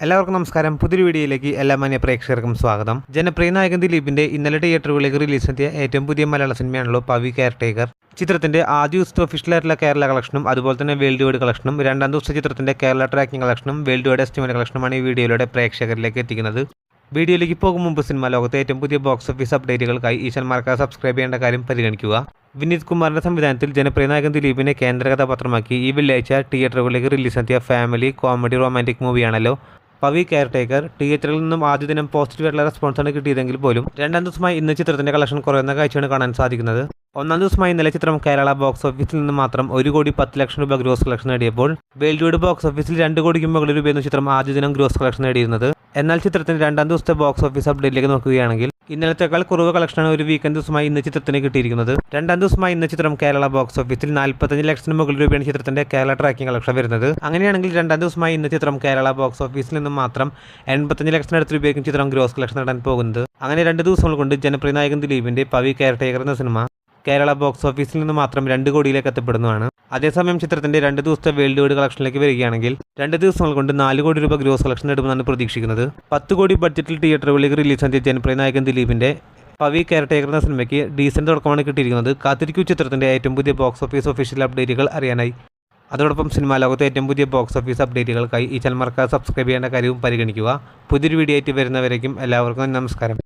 എല്ലാവർക്കും നമസ്കാരം. പുതിയൊരു വീഡിയോയിലേക്ക് എല്ലാ മാന്യ പ്രേക്ഷകർക്കും സ്വാഗതം. ജനപ്രിയ നായകൻ ദിലീപിന്റെ ഇന്നലെ തിയേറ്ററുകളിലേക്ക് റിലീസെത്തിയ ഏറ്റവും പുതിയ മലയാള സിനിമയാണല്ലോ പവി കെയർടേക്കർ. ചിത്രത്തിന്റെ ആദ്യ ദിവസത്തെ ഒഫീഷ്യലായിട്ടുള്ള കേരള കളക്ഷനും അതുപോലെ തന്നെ വേൾഡ് വൈഡ് കളക്ഷനും, രണ്ടാം ദിവസത്തെ ചിത്രത്തിന്റെ കേരള ട്രാക്കിംഗ് കളക്ഷനും വേൾഡ് വൈഡ് എസ്റ്റിമേറ്റ് കളക്ഷനുമാണ് ഈ വീഡിയോയിലൂടെ പ്രേക്ഷകരിലേക്ക് എത്തിക്കുന്നത്. വീഡിയോയിലേക്ക് പോകും മുമ്പ് സിനിമാ ലോകത്തെ ഏറ്റവും പുതിയ ബോക്സ് ഓഫീസ് അപ്ഡേറ്റുകൾക്കായി ഈ ചാനൽ സബ്സ്ക്രൈബ് ചെയ്യേണ്ട കാര്യം പരിഗണിക്കുക. വിനീത് കുമാറിന്റെ സംവിധാനത്തിൽ ജനപ്രിയ നായകൻ ദിലീപിനെ കേന്ദ്ര കഥാപാത്രമാക്കി ഈ വെള്ളിയാഴ്ച തിയേറ്ററുകളിലേക്ക് റിലീസെത്തിയ ഫാമിലി കോമഡി റൊമാൻറ്റിക് മൂവിയാണല്ലോ പവി കെയർടേക്കർ. തിയേറ്ററിൽ നിന്നും ആദ്യ ദിനം പോസിറ്റീവായിട്ടുള്ള റെസ്പോൺസാണ് കിട്ടിയതെങ്കിൽ പോലും രണ്ടാം ദിവസമായി ഇന്ന് ചിത്രത്തിന്റെ കളക്ഷൻ കുറയുന്ന കാഴ്ചയാണ് കാണാൻ സാധിക്കുന്നത്. ഒന്നാം ദിവസമായി ഇന്നലെ ചിത്രം കേരള ബോക്സ് ഓഫീസിൽ നിന്ന് മാത്രം 1,10,00,000 രൂപ ഗ്രോസ് കളക്ഷൻ നേടിയപ്പോൾ വേൾഡ് വൈഡ് ബോക്സ് ഓഫീസിൽ 2 കോടിക്ക് മുകളിൽ രൂപയെന്ന് ചിത്രം ആദ്യ ദിനം ഗ്രോസ് കളക്ഷൻ നേടിയിരുന്നത്. എന്നാൽ ചിത്രത്തിന്റെ രണ്ടാം ദിവസത്തെ ബോക്സ് ഓഫീസ് അപ്ഡേറ്റിലേക്ക് നോക്കുകയാണെങ്കിൽ ഇന്നലത്തേക്കാൾ കുറവ് കളക്ഷനാണ് ഒരു വീക്കെൻഡ് ദിവസമായി ഇന്ന് ചിത്രത്തിന് കിട്ടിയിരിക്കുന്നത്. രണ്ടാം ദിവസമായി ഇന്ന് ചിത്രം കേരള ബോക്സ് ഓഫീസിൽ 45 ലക്ഷത്തിന് മുകളിൽ രൂപയാണ് ചിത്രത്തിന്റെ കേരള ട്രാക്കിംഗ് കളക്ഷൻ വരുന്നത്. അങ്ങനെയാണെങ്കിൽ രണ്ടാം ദിവസമായി ഇന്ന് ചിത്രം കേരള ബോക്സ് ഓഫീസിൽ നിന്ന് മാത്രം 85 ലക്ഷത്തിനടുത്ത് രൂപയ്ക്കും ചിത്രം ഗ്രോസ് കളക്ഷൻ നേടാൻ പോകുന്നത്. അങ്ങനെ 2 ദിവസങ്ങൾ കൊണ്ട് ജനപ്രിയ നായകൻ ദിലീപിന്റെ പവി കെയർടേക്കർ എന്ന സിനിമ കേരള ബോക്സ് ഓഫീസിൽ നിന്ന് മാത്രം 2 കോടിയിലേക്ക് എത്തപ്പെടുന്നതാണ്. അതേസമയം ചിത്രത്തിന്റെ 2 ദിവസത്തെ വേൾഡ് വൈഡ് കളക്ഷനിലേക്ക് വരികയാണെങ്കിൽ 2 ദിവസങ്ങൾ കൊണ്ട് 4 കോടി രൂപ ഗ്രോസ് കളക്ഷൻ നേടുമെന്നാണ് പ്രതീക്ഷിക്കുന്നത്. 10 കോടി ബഡ്ജറ്റിൽ തിയേറ്ററുകളിലേക്ക് റിലീസാക്കിയ ജനപ്രിയ നായകൻ ദിലീപിന്റെ പവി കെയർടേക്കർ എന്ന സിനിമയ്ക്ക് ഡീസന്റ് തുടക്കമാണ് കിട്ടിയിരിക്കുന്നത്. കാത്തിരിക്കൂ ചിത്രത്തിന്റെ ഏറ്റവും പുതിയ ബോക്സ് ഓഫീസ് ഒഫീഷ്യൽ അപ്ഡേറ്റുകൾ അറിയാനായി. അതോടൊപ്പം സിനിമാ ലോകത്തെ ഏറ്റവും പുതിയ ബോക്സ് ഓഫീസ് അപ്ഡേറ്റുകൾക്കായി ഈ ചാനൽ സബ്സ്ക്രൈബ് ചെയ്യേണ്ട കാര്യവും പരിഗണിക്കുക. പുതിയൊരു വീഡിയോ ആയിട്ട് വരുന്നവരേക്കും എല്ലാവർക്കും നമസ്കാരം.